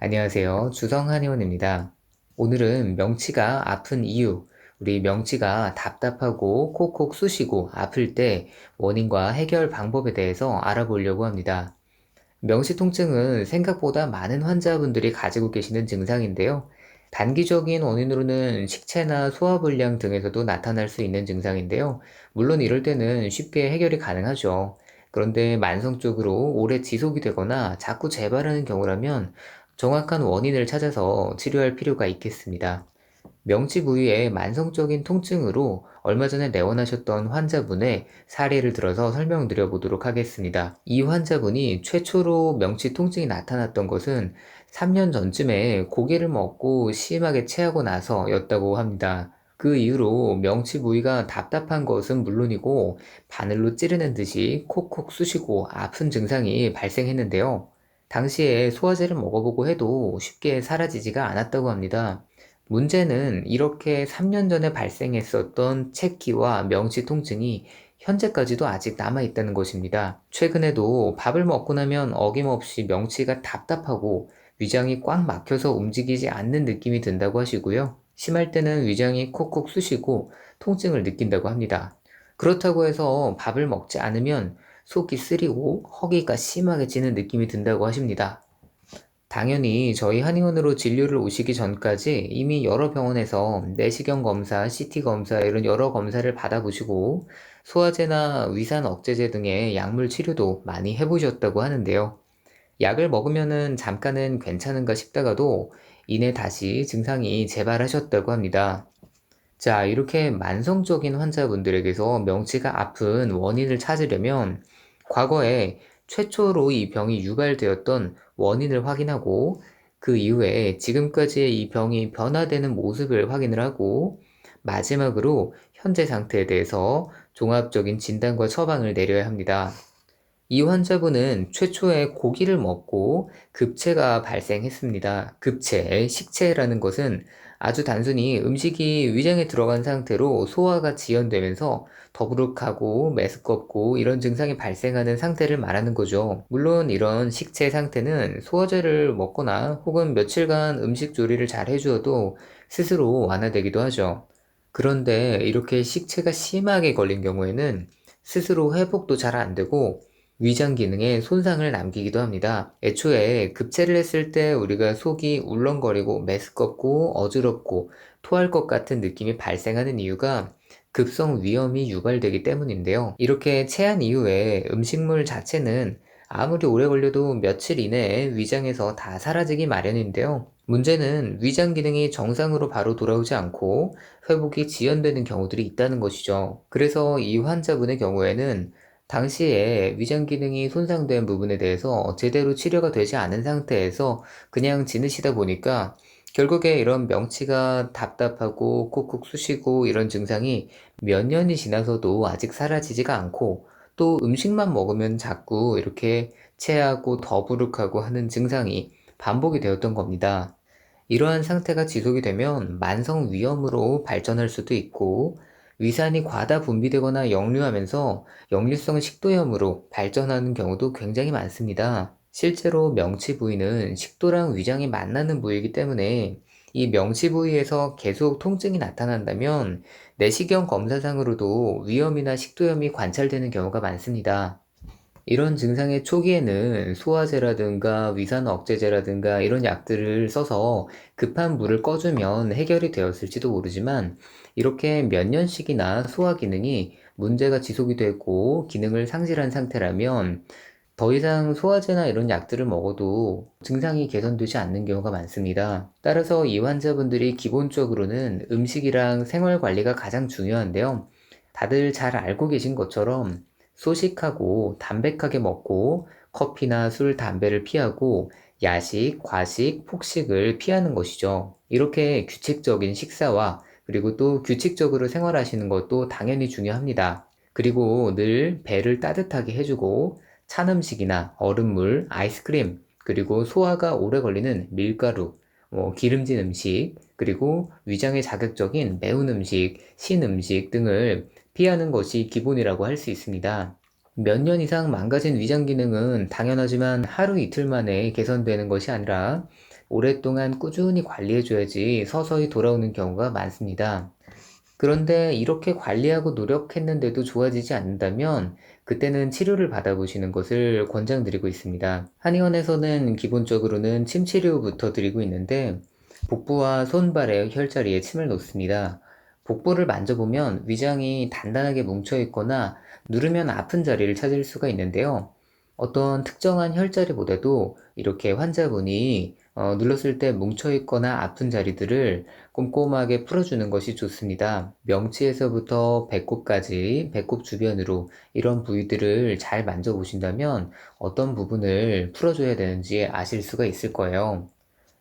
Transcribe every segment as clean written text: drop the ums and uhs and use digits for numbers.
안녕하세요. 주성 한의원입니다. 오늘은 명치가 아픈 이유, 우리 명치가 답답하고 콕콕 쑤시고 아플 때 원인과 해결 방법에 대해서 알아보려고 합니다. 명치 통증은 생각보다 많은 환자분들이 가지고 계시는 증상인데요. 단기적인 원인으로는 식체나 소화불량 등에서도 나타날 수 있는 증상인데요. 물론 이럴 때는 쉽게 해결이 가능하죠. 그런데 만성적으로 오래 지속이 되거나 자꾸 재발하는 경우라면 정확한 원인을 찾아서 치료할 필요가 있겠습니다. 명치 부위의 만성적인 통증으로 얼마 전에 내원하셨던 환자분의 사례를 들어서 설명드려 보도록 하겠습니다. 이 환자분이 최초로 명치 통증이 나타났던 것은 3년 전쯤에 고기를 먹고 심하게 체하고 나서였다고 합니다. 그 이후로 명치 부위가 답답한 것은 물론이고 바늘로 찌르는 듯이 콕콕 쑤시고 아픈 증상이 발생했는데요. 당시에 소화제를 먹어보고 해도 쉽게 사라지지가 않았다고 합니다. 문제는 이렇게 3년 전에 발생했었던 체기와 명치 통증이 현재까지도 아직 남아있다는 것입니다. 최근에도 밥을 먹고 나면 어김없이 명치가 답답하고 위장이 꽉 막혀서 움직이지 않는 느낌이 든다고 하시고요. 심할 때는 위장이 콕콕 쑤시고 통증을 느낀다고 합니다. 그렇다고 해서 밥을 먹지 않으면 속이 쓰리고 허기가 심하게 지는 느낌이 든다고 하십니다. 당연히 저희 한의원으로 진료를 오시기 전까지 이미 여러 병원에서 내시경 검사, CT 검사 이런 여러 검사를 받아보시고 소화제나 위산 억제제 등의 약물 치료도 많이 해보셨다고 하는데요. 약을 먹으면은 잠깐은 괜찮은가 싶다가도 이내 다시 증상이 재발하셨다고 합니다. 자, 이렇게 만성적인 환자분들에게서 명치가 아픈 원인을 찾으려면 과거에 최초로 이 병이 유발되었던 원인을 확인하고 그 이후에 지금까지의 이 병이 변화되는 모습을 확인을 하고 마지막으로 현재 상태에 대해서 종합적인 진단과 처방을 내려야 합니다. 이 환자분은 최초에 고기를 먹고 급체가 발생했습니다. 급체, 식체라는 것은 아주 단순히 음식이 위장에 들어간 상태로 소화가 지연되면서 더부룩하고 메스껍고 이런 증상이 발생하는 상태를 말하는 거죠. 물론 이런 식체 상태는 소화제를 먹거나 혹은 며칠간 음식 조리를 잘 해주어도 스스로 완화되기도 하죠. 그런데 이렇게 식체가 심하게 걸린 경우에는 스스로 회복도 잘 안 되고 위장 기능에 손상을 남기기도 합니다. 애초에 급체를 했을 때 우리가 속이 울렁거리고 메스껍고 어지럽고 토할 것 같은 느낌이 발생하는 이유가 급성 위염이 유발되기 때문인데요. 이렇게 체한 이후에 음식물 자체는 아무리 오래 걸려도 며칠 이내에 위장에서 다 사라지기 마련인데요. 문제는 위장 기능이 정상으로 바로 돌아오지 않고 회복이 지연되는 경우들이 있다는 것이죠. 그래서 이 환자분의 경우에는 당시에 위장 기능이 손상된 부분에 대해서 제대로 치료가 되지 않은 상태에서 그냥 지내시다 보니까 결국에 이런 명치가 답답하고 콕콕 쑤시고 이런 증상이 몇 년이 지나서도 아직 사라지지가 않고 또 음식만 먹으면 자꾸 이렇게 체하고 더부룩하고 하는 증상이 반복이 되었던 겁니다. 이러한 상태가 지속이 되면 만성 위염으로 발전할 수도 있고 위산이 과다 분비되거나 역류하면서 역류성 식도염으로 발전하는 경우도 굉장히 많습니다. 실제로 명치 부위는 식도랑 위장이 만나는 부위이기 때문에 이 명치 부위에서 계속 통증이 나타난다면 내시경 검사상으로도 위염이나 식도염이 관찰되는 경우가 많습니다. 이런 증상의 초기에는 소화제라든가 위산 억제제라든가 이런 약들을 써서 급한 물을 꺼주면 해결이 되었을지도 모르지만 이렇게 몇 년씩이나 소화 기능이 문제가 지속이 되고 기능을 상실한 상태라면 더 이상 소화제나 이런 약들을 먹어도 증상이 개선되지 않는 경우가 많습니다. 따라서 이 환자분들이 기본적으로는 음식이랑 생활 관리가 가장 중요한데요. 다들 잘 알고 계신 것처럼 소식하고 담백하게 먹고 커피나 술, 담배를 피하고 야식, 과식, 폭식을 피하는 것이죠. 이렇게 규칙적인 식사와 그리고 또 규칙적으로 생활하시는 것도 당연히 중요합니다. 그리고 늘 배를 따뜻하게 해주고 찬 음식이나 얼음물, 아이스크림, 그리고 소화가 오래 걸리는 밀가루, 기름진 음식, 그리고 위장에 자극적인 매운 음식, 신 음식 등을 피하는 것이 기본이라고 할 수 있습니다. 몇 년 이상 망가진 위장 기능은 당연하지만 하루 이틀 만에 개선되는 것이 아니라 오랫동안 꾸준히 관리해줘야지 서서히 돌아오는 경우가 많습니다. 그런데 이렇게 관리하고 노력했는데도 좋아지지 않는다면 그때는 치료를 받아보시는 것을 권장드리고 있습니다. 한의원에서는 기본적으로는 침 치료부터 드리고 있는데 복부와 손발의 혈자리에 침을 놓습니다. 복부를 만져보면 위장이 단단하게 뭉쳐 있거나 누르면 아픈 자리를 찾을 수가 있는데요. 어떤 특정한 혈자리보다도 이렇게 환자분이 눌렀을 때 뭉쳐 있거나 아픈 자리들을 꼼꼼하게 풀어주는 것이 좋습니다. 명치에서부터 배꼽까지, 배꼽 주변으로 이런 부위들을 잘 만져보신다면 어떤 부분을 풀어줘야 되는지 아실 수가 있을 거예요.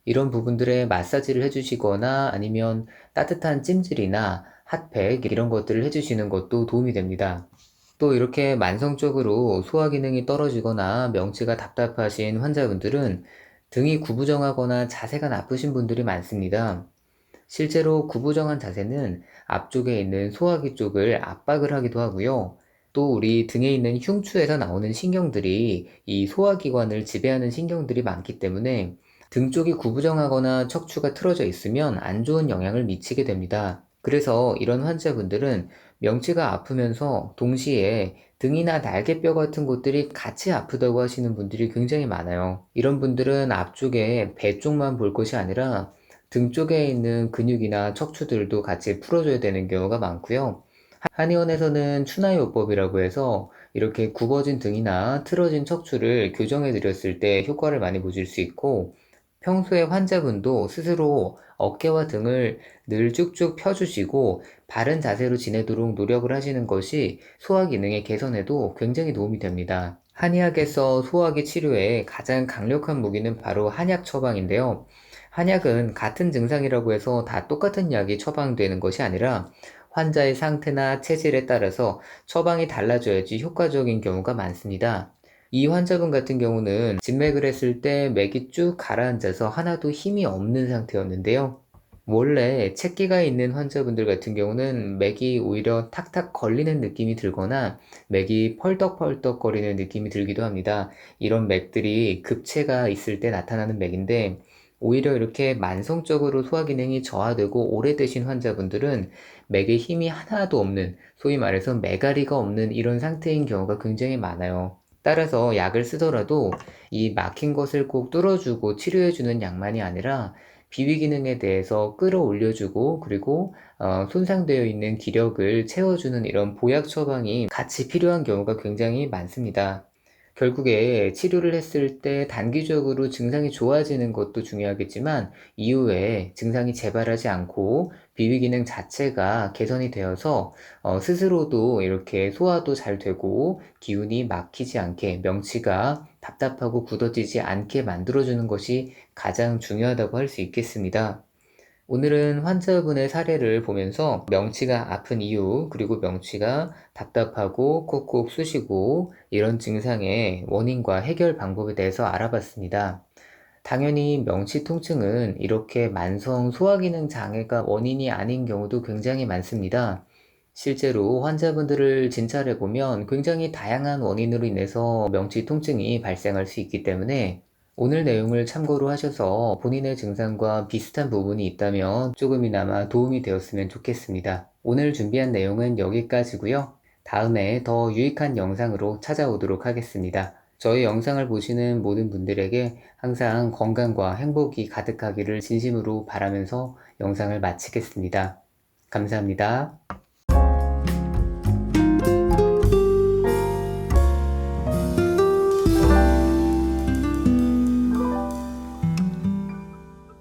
이런 부분들에 마사지를 해주시거나 아니면 따뜻한 찜질이나 핫팩 이런 것들을 해주시는 것도 도움이 됩니다. 또 이렇게 만성적으로 소화 기능이 떨어지거나 명치가 답답하신 환자분들은 등이 구부정하거나 자세가 나쁘신 분들이 많습니다. 실제로 구부정한 자세는 앞쪽에 있는 소화기 쪽을 압박을 하기도 하고요. 또 우리 등에 있는 흉추에서 나오는 신경들이 이 소화기관을 지배하는 신경들이 많기 때문에 등 쪽이 구부정하거나 척추가 틀어져 있으면 안 좋은 영향을 미치게 됩니다. 그래서 이런 환자분들은 명치가 아프면서 동시에 등이나 날개뼈 같은 곳들이 같이 아프다고 하시는 분들이 굉장히 많아요. 이런 분들은 앞쪽에 배 쪽만 볼 것이 아니라 등 쪽에 있는 근육이나 척추들도 같이 풀어줘야 되는 경우가 많고요. 한의원에서는 추나요법이라고 해서 이렇게 굽어진 등이나 틀어진 척추를 교정해 드렸을 때 효과를 많이 보실 수 있고, 평소에 환자분도 스스로 어깨와 등을 늘 쭉쭉 펴주시고 바른 자세로 지내도록 노력을 하시는 것이 소화 기능의 개선에도 굉장히 도움이 됩니다. 한의학에서 소화기 치료에 가장 강력한 무기는 바로 한약 처방인데요. 한약은 같은 증상이라고 해서 다 똑같은 약이 처방되는 것이 아니라 환자의 상태나 체질에 따라서 처방이 달라져야지 효과적인 경우가 많습니다. 이 환자분 같은 경우는 진맥을 했을 때 맥이 쭉 가라앉아서 하나도 힘이 없는 상태였는데요. 원래 채기가 있는 환자분들 같은 경우는 맥이 오히려 탁탁 걸리는 느낌이 들거나 맥이 펄떡펄떡 거리는 느낌이 들기도 합니다. 이런 맥들이 급체가 있을 때 나타나는 맥인데, 오히려 이렇게 만성적으로 소화 기능이 저하되고 오래되신 환자분들은 맥에 힘이 하나도 없는, 소위 말해서 메가리가 없는 이런 상태인 경우가 굉장히 많아요. 따라서 약을 쓰더라도 이 막힌 것을 꼭 뚫어주고 치료해주는 약만이 아니라 비위 기능에 대해서 끌어올려주고, 그리고 손상되어 있는 기력을 채워주는 이런 보약 처방이 같이 필요한 경우가 굉장히 많습니다. 결국에 치료를 했을 때 단기적으로 증상이 좋아지는 것도 중요하겠지만 이후에 증상이 재발하지 않고 비위 기능 자체가 개선이 되어서 스스로도 이렇게 소화도 잘 되고 기운이 막히지 않게, 명치가 답답하고 굳어지지 않게 만들어주는 것이 가장 중요하다고 할 수 있겠습니다. 오늘은 환자분의 사례를 보면서 명치가 아픈 이유, 그리고 명치가 답답하고 콕콕 쑤시고 이런 증상의 원인과 해결 방법에 대해서 알아봤습니다. 당연히 명치 통증은 이렇게 만성 소화기능 장애가 원인이 아닌 경우도 굉장히 많습니다. 실제로 환자분들을 진찰해 보면 굉장히 다양한 원인으로 인해서 명치 통증이 발생할 수 있기 때문에 오늘 내용을 참고로 하셔서 본인의 증상과 비슷한 부분이 있다면 조금이나마 도움이 되었으면 좋겠습니다. 오늘 준비한 내용은 여기까지고요. 다음에 더 유익한 영상으로 찾아오도록 하겠습니다. 저희 영상을 보시는 모든 분들에게 항상 건강과 행복이 가득하기를 진심으로 바라면서 영상을 마치겠습니다. 감사합니다.